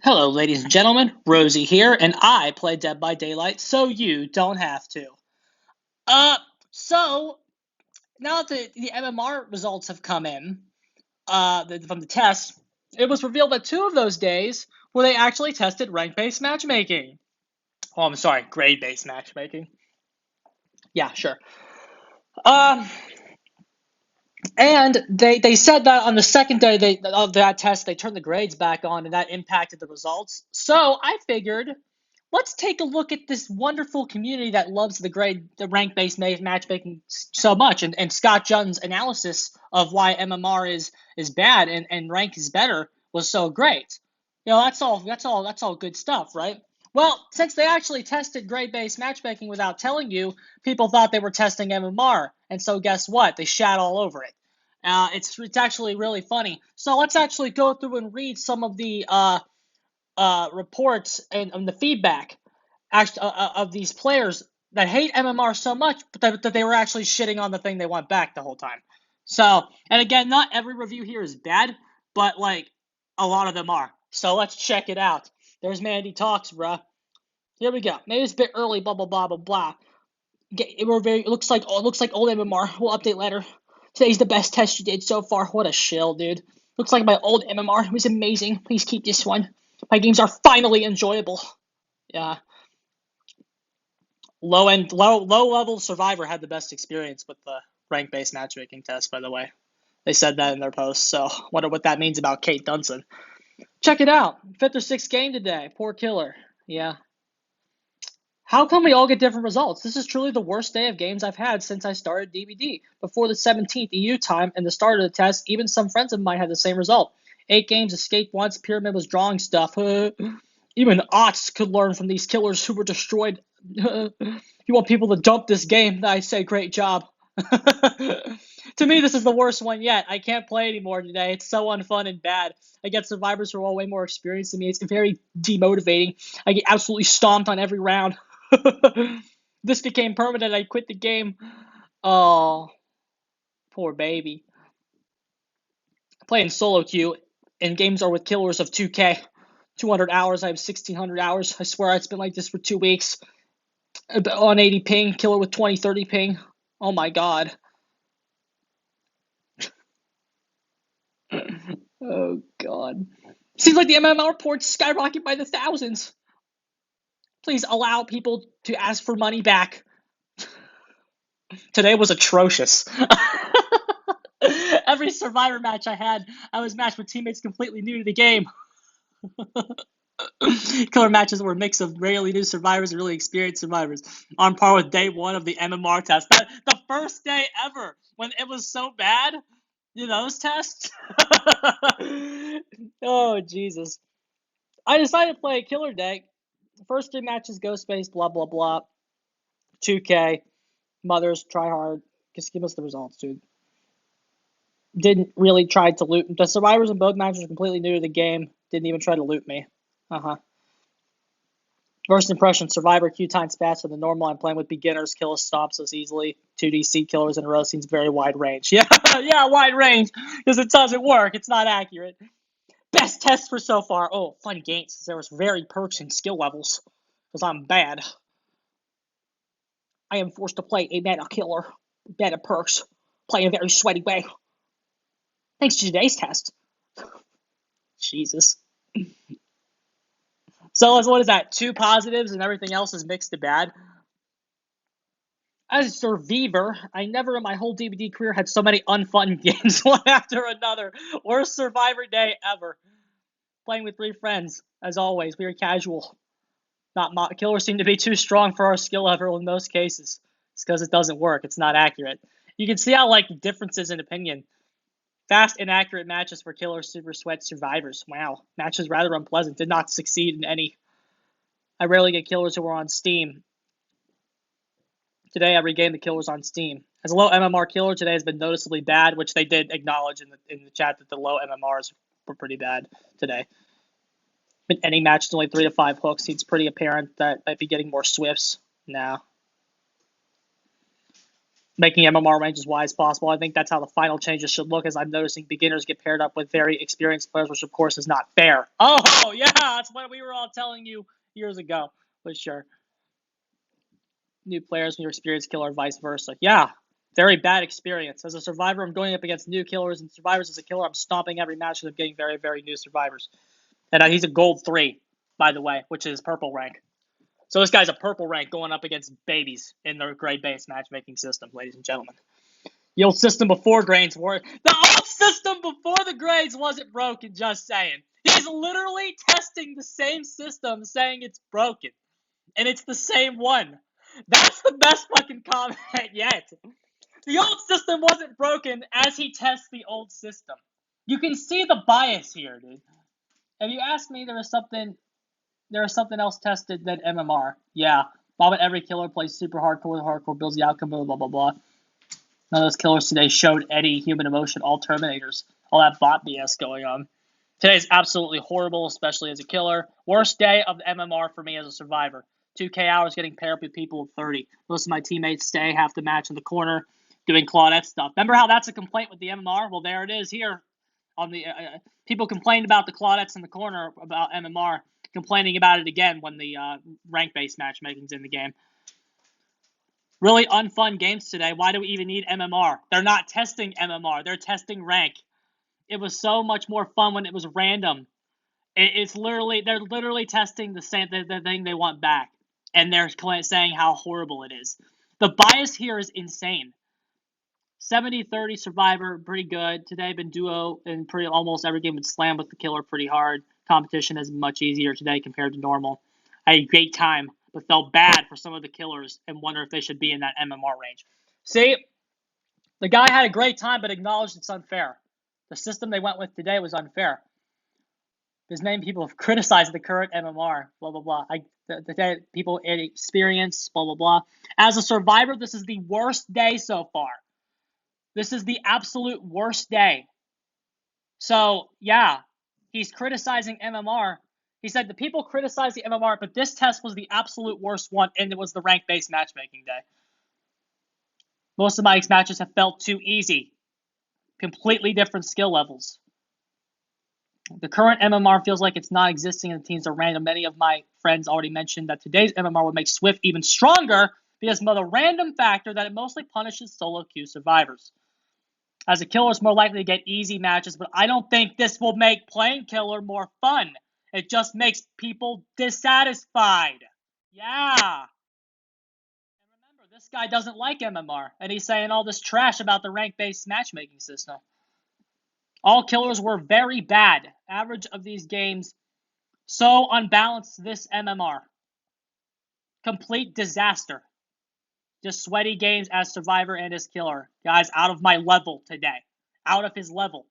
Hello, ladies and gentlemen. Rosie here, and I play Dead by Daylight, so you don't have to. Uh, so now that the MMR results have come in, from the tests, it was revealed that 2 of those days where they actually tested rank-based matchmaking. Oh, I'm sorry, grade-based matchmaking. Yeah, sure. Um, and they said that on the second day of that test, they turned the grades back on, and that impacted the results. So I figured, let's take a look at this wonderful community that loves the rank-based matchmaking so much, and Scott Junn's analysis of why MMR is bad and rank is better was so great. That's all good stuff, right? Well, since they actually tested grade-based matchmaking without telling you, people thought they were testing MMR, and so guess what? They shat all over it. It's actually really funny. So let's actually go through and read some of the reports and the feedback of these players that hate MMR so much, but that they were actually shitting on the thing they want back the whole time. So, and again, not every review here is bad, but like a lot of them are. So let's check it out. There's Mandy Talks, bruh. Here we go. Maybe it's a bit early, blah blah blah blah blah. It looks like old MMR. We'll update later. Today's the best test you did so far. What a shill, dude. Looks like my old MMR. It was amazing. Please keep this one. My games are finally enjoyable. Yeah. Low level Survivor had the best experience with the rank based matchmaking test, by the way. They said that in their post, so wonder what that means about Kate Dunson. Check it out. Fifth or sixth game today. Poor killer. Yeah. How come we all get different results? This is truly the worst day of games I've had since I started DBD. Before the 17th EU time and the start of the test, even some friends of mine had the same result. 8 games, escaped once, Pyramid was drawing stuff. Even Ots could learn from these killers who were destroyed. You want people to dump this game, I say great job. To me, this is the worst one yet. I can't play anymore today. It's so unfun and bad. I get survivors who are all way more experienced than me. It's very demotivating. I get absolutely stomped on every round. This became permanent. I quit the game. Oh, poor baby. Playing solo queue, and games are with killers of 2K. 200 hours. I have 1,600 hours. I swear it's been like this for 2 weeks. On 80 ping, killer with 20-30 ping. Oh my god. Oh god. Seems like the MMR reports skyrocket by the thousands. Please allow people to ask for money back. Today was atrocious. Every Survivor match I had, I was matched with teammates completely new to the game. Killer matches were a mix of rarely new survivors and really experienced survivors, on par with day 1 of the MMR test. The first day ever, when it was so bad, those tests. Oh, Jesus. I decided to play a killer deck. First 3 matches, Ghost Space, blah, blah, blah. 2K, Mothers, try hard. Just give us the results, dude. Didn't really try to loot. The survivors in both matches were completely new to the game. Didn't even try to loot me. First impression, Survivor Q times faster than normal. I'm playing with beginners. Kill stomps us easily. 2DC killers in a row seems very wide range. Yeah, yeah, wide range. Because it doesn't work. It's not accurate. Best test for so far. Oh, fun games. There was varied perks and skill levels. Because I'm bad. I am forced to play a meta killer. Meta perks. Play in a very sweaty way. Thanks to today's test. Jesus. So what is that? 2 positives and everything else is mixed to bad? As a survivor, I never in my whole DBD career had so many unfun games one after another. Worst Survivor day ever. Playing with 3 friends, as always. We were casual. Killers seem to be too strong for our skill level in most cases. It's because it doesn't work. It's not accurate. You can see how differences in opinion. Fast, inaccurate matches for killers, super sweat survivors. Wow, matches rather unpleasant. Did not succeed in any. I rarely get killers who are on Steam. Today I regained the killers on Steam. As a low MMR killer, today has been noticeably bad, which they did acknowledge in the chat that the low MMRs were pretty bad today. But any match with only 3 to 5 hooks, it's pretty apparent that might be getting more swifts now. making MMR range as wide as possible. I think that's how the final changes should look, as I'm noticing beginners get paired up with very experienced players, which of course is not fair. Oh, yeah, that's what we were all telling you years ago, but sure. New players, new experienced killer, vice versa. Yeah, very bad experience. As a survivor, I'm going up against new killers, and survivors as a killer, I'm stomping every match, and I'm getting very, very new survivors. And he's a gold 3, by the way, which is purple rank. So this guy's a purple rank going up against babies in their grade-based matchmaking system, ladies and gentlemen. The old system before grades were the old system before the grades wasn't broken. Just saying, he's literally testing the same system, saying it's broken, and it's the same one. That's the best fucking comment yet. The old system wasn't broken as he tests the old system. You can see the bias here, dude. If you ask me, there was something else tested than MMR. Yeah, Bob every killer plays super hardcore builds the outcome, blah blah blah. None of those killers today showed any human emotion. All Terminators. All that bot BS going on. Today's absolutely horrible, especially as a killer. Worst day of the MMR for me as a survivor. 2K hours getting paired up with people of 30. Most of my teammates stay half the match in the corner doing Claudette stuff. Remember how that's a complaint with the MMR? Well, there it is here. On the people complained about the Claudettes in the corner about MMR, complaining about it again when the rank-based matchmaking's in the game. Really unfun games today. Why do we even need MMR? They're not testing MMR. They're testing rank. It was so much more fun when it was random. They're literally testing the thing they want back, and they're saying how horrible it is. The bias here is insane. 70-30 survivor, pretty good. Today been duo and pretty almost every game would slam with the killer pretty hard. Competition is much easier today compared to normal. I had a great time, but felt bad for some of the killers and wonder if they should be in that MMR range. See, the guy had a great time, but acknowledged it's unfair. The system they went with today was unfair. There's many people have criticized the current MMR, blah, blah, blah. The people in experience, blah, blah, blah. As a survivor, this is the worst day so far. This is the absolute worst day. So, yeah, he's criticizing MMR. He said the people criticize the MMR, but this test was the absolute worst one, and it was the rank-based matchmaking day. Most of my matches have felt too easy. Completely different skill levels. The current MMR feels like it's not existing and the teams are random. Many of my friends already mentioned that today's MMR would make Swift even stronger because of the random factor that it mostly punishes solo queue survivors. As a killer, it's more likely to get easy matches, but I don't think this will make playing killer more fun. It just makes people dissatisfied. Yeah. And remember, this guy doesn't like MMR, and he's saying all this trash about the rank-based matchmaking system. All killers were very bad. Average of these games, so unbalanced this MMR. Complete disaster. Just sweaty games as survivor and as killer. Guys, out of my level today. Out of his level.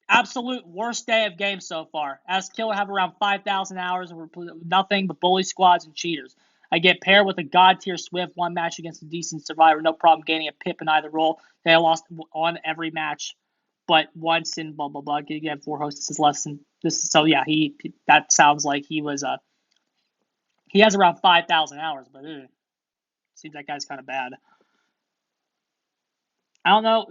Absolute worst day of games so far. As killer, have around 5,000 hours and nothing but bully squads and cheaters. I get paired with a god tier Swift, one match against a decent survivor, no problem gaining a pip in either role. They lost on every match, but once in blah blah blah. You have 4 hostesses less than this. So yeah, that sounds like he was he has around 5,000 hours, but seems that guy's kind of bad. I don't know.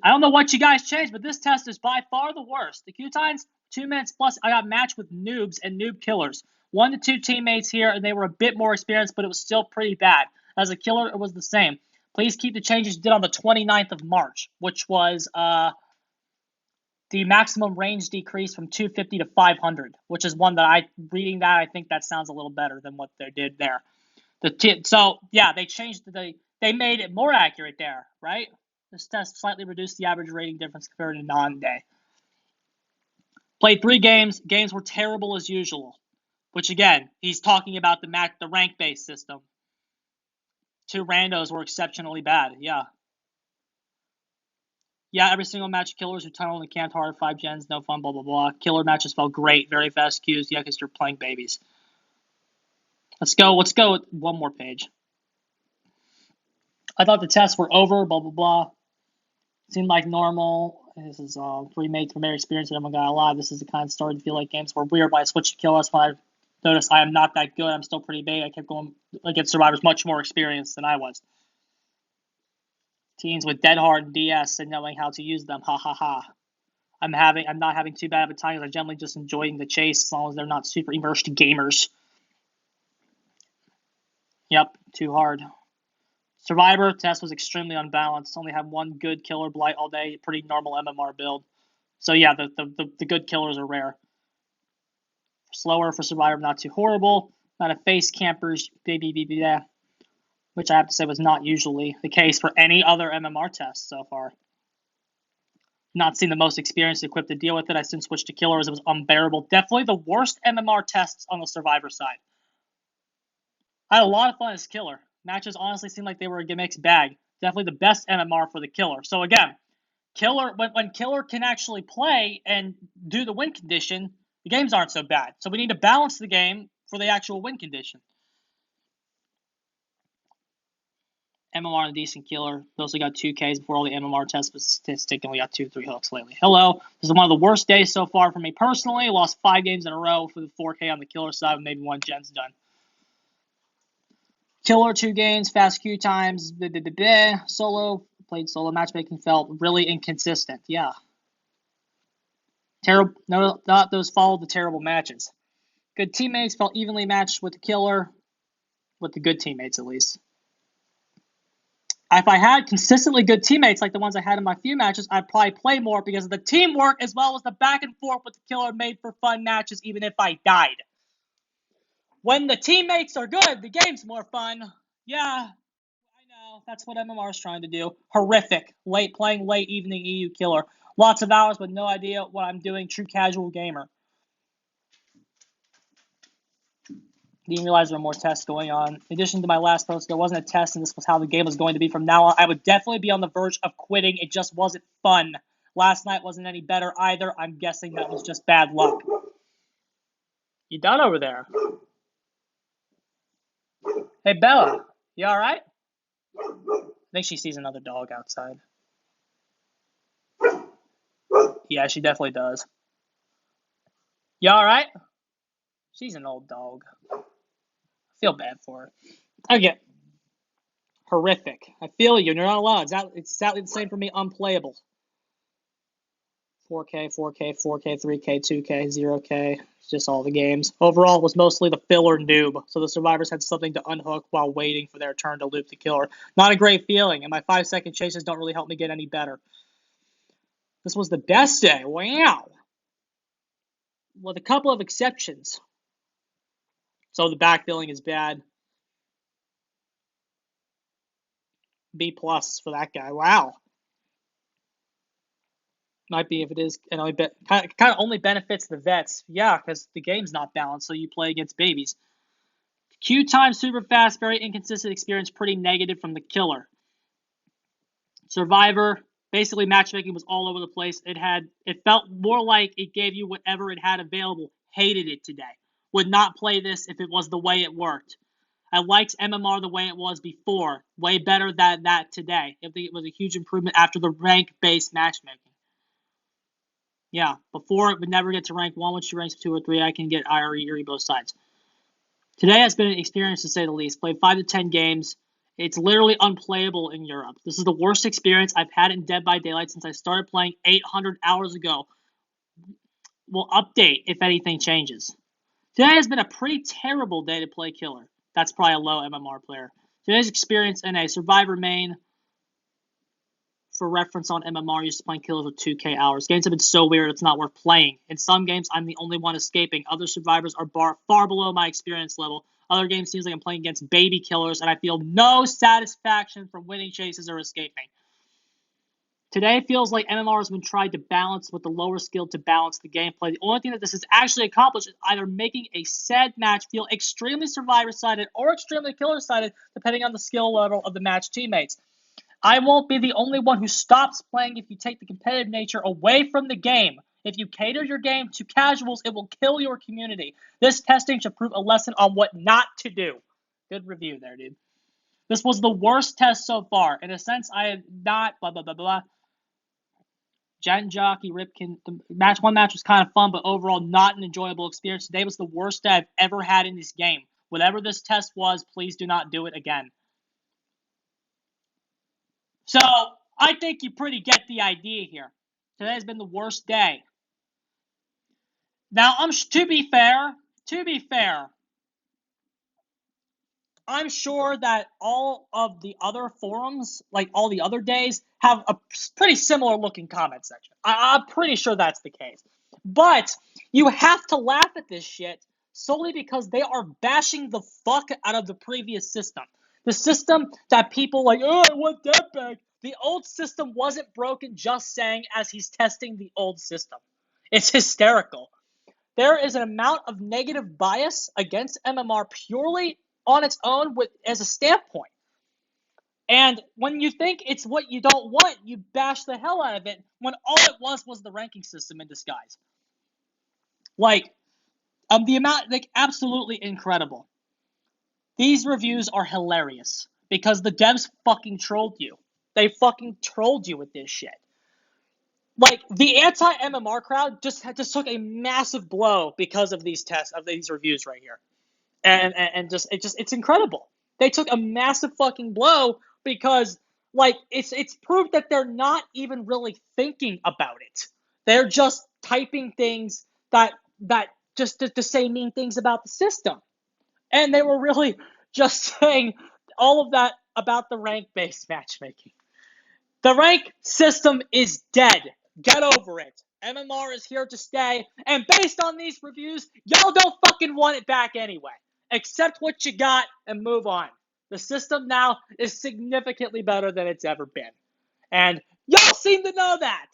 I don't know what you guys changed, but this test is by far the worst. The Q times 2 minutes plus. I got matched with noobs and noob killers. 1 to 2 teammates here, and they were a bit more experienced, but it was still pretty bad. As a killer, it was the same. Please keep the changes you did on the 29th of March, which was the maximum range decrease from 250 to 500, which is one that reading that, I think that sounds a little better than what they did there. So yeah, they changed they made it more accurate there, right? This test slightly reduced the average rating difference compared to non-day. Played 3 games. Games were terrible as usual. Which again, he's talking about the rank-based system. 2 randos were exceptionally bad. Yeah. Yeah, every single match killers who tunnel and camped hard, 5 gens, no fun, blah blah blah. Killer matches felt great, very fast queues. Yeah, because you're playing babies. Let's go with one more page. I thought the tests were over, blah blah blah. Seemed like normal. This is 3 mates from their experience and everyone got alive. This is the kind of started to feel like games were weird when I switched to killers. When I noticed I am not that good, I'm still pretty big. I kept going against survivors much more experienced than I was. Teens with dead hard DS and knowing how to use them. Ha ha ha. I'm not having too bad of a time because I'm generally just enjoying the chase as long as they're not super immersed gamers. Yep, too hard. Survivor test was extremely unbalanced. Only had one good killer blight all day. Pretty normal MMR build. So yeah, the good killers are rare. Slower for Survivor, not too horrible. Not a face campers, yeah, which I have to say was not usually the case for any other MMR test so far. Not seen the most experience equipped to deal with it. I soon switched to killers. It was unbearable. Definitely the worst MMR tests on the Survivor side. I had a lot of fun as killer. Matches honestly seemed like they were a mixed bag. Definitely the best MMR for the killer. So again, killer when killer can actually play and do the win condition, the games aren't so bad. So we need to balance the game for the actual win condition. MMR and a decent killer. We also got 2Ks before all the MMR tests, but statistically got 2-3 hooks lately. Hello. This is one of the worst days so far for me personally. Lost 5 games in a row for the 4K on the killer side, with maybe 1 gen's done. Killer 2 games, fast queue times, solo, played solo. Matchmaking felt really inconsistent. Yeah. Terrible. No, not those followed the terrible matches. Good teammates, felt evenly matched with the killer, with the good teammates at least. If I had consistently good teammates like the ones I had in my few matches, I'd probably play more because of the teamwork as well as the back and forth with the killer made for fun matches even if I died. When the teammates are good, the game's more fun. Yeah, I know. That's what MMR is trying to do. Horrific. Playing late evening EU killer. Lots of hours with no idea what I'm doing. True casual gamer. Didn't realize there were more tests going on. In addition to my last post, there wasn't a test, and this was how the game was going to be from now on. I would definitely be on the verge of quitting. It just wasn't fun. Last night wasn't any better either. I'm guessing that was just bad luck. You done over there? Hey, Bella. You all right? I think she sees another dog outside. Yeah, she definitely does. You all right? She's an old dog. I feel bad for her. Okay. Horrific. I feel you. You're not allowed. It's exactly the same for me. Unplayable. 4K, 4K, 4K, 3K, 2K, 0K. It's just all the games. Overall, it was mostly the filler noob, so the survivors had something to unhook while waiting for their turn to loop the killer. Not a great feeling, and my 5-second chases don't really help me get any better. This was the best day. Wow. With a couple of exceptions. So the backfilling is bad. B+ for that guy. Wow. Might be if it is, and kind of only benefits the vets. Yeah, because the game's not balanced, so you play against babies. Queue time super fast, very inconsistent experience, pretty negative from the killer. Survivor, basically matchmaking was all over the place. It felt more like it gave you whatever it had available. Hated it today. Would not play this if it was the way it worked. I liked MMR the way it was before. Way better than that today. I think it was a huge improvement after the rank-based matchmaking. Yeah, before it would never get to rank 1. Once you rank 2 or 3, I can get IRE both sides. Today has been an experience to say the least. Played 5 to 10 games. It's literally unplayable in Europe. This is the worst experience I've had in Dead by Daylight since I started playing 800 hours ago. We'll update if anything changes. Today has been a pretty terrible day to play killer. That's probably a low MMR player. Today's experience in a Survivor main, for reference on MMR, used to playing killers with 2K hours. Games have been so weird it's not worth playing. In some games, I'm the only one escaping. Other survivors are far below my experience level. Other games seems like I'm playing against baby killers, and I feel no satisfaction from winning chases or escaping. Today feels like MMR has been tried to balance with the lower skill to balance the gameplay. The only thing that this has actually accomplished is either making a said match feel extremely survivor-sided or extremely killer-sided, depending on the skill level of the match teammates. I won't be the only one who stops playing if you take the competitive nature away from the game. If you cater your game to casuals, it will kill your community. This testing should prove a lesson on what not to do. Good review there, dude. This was the worst test so far. In a sense, I had not blah, blah, blah, blah. Jen Jockey, Ripkin, the one match was kind of fun, but overall not an enjoyable experience. Today was the worst day I've ever had in this game. Whatever this test was, please do not do it again. So I think you pretty get the idea here. Today's been the worst day. Now, to be fair, I'm sure that all of the other forums, like all the other days, have a pretty similar looking comment section. I'm pretty sure that's the case. But you have to laugh at this shit solely because they are bashing the fuck out of the previous system. The system that people like, oh, I want that back. The old system wasn't broken, just saying, as he's testing the old system. It's hysterical. There is an amount of negative bias against MMR purely on its own as a standpoint. And when you think it's what you don't want, you bash the hell out of it when all it was the ranking system in disguise. Like, the amount, like, absolutely incredible. These reviews are hilarious because the devs fucking trolled you. They fucking trolled you with this shit. Like, the anti-MMR crowd just took a massive blow because of these reviews right here. And it's incredible. They took a massive fucking blow because, like, it's proof that they're not even really thinking about it. They're just typing things that just to say mean things about the system, and they were really just saying all of that about the rank-based matchmaking. The rank system is dead. Get over it. MMR is here to stay, and based on these reviews, y'all don't fucking want it back anyway. Accept what you got and move on. The system now is significantly better than it's ever been. And y'all seem to know that.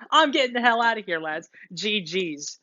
I'm getting the hell out of here, lads. GG's.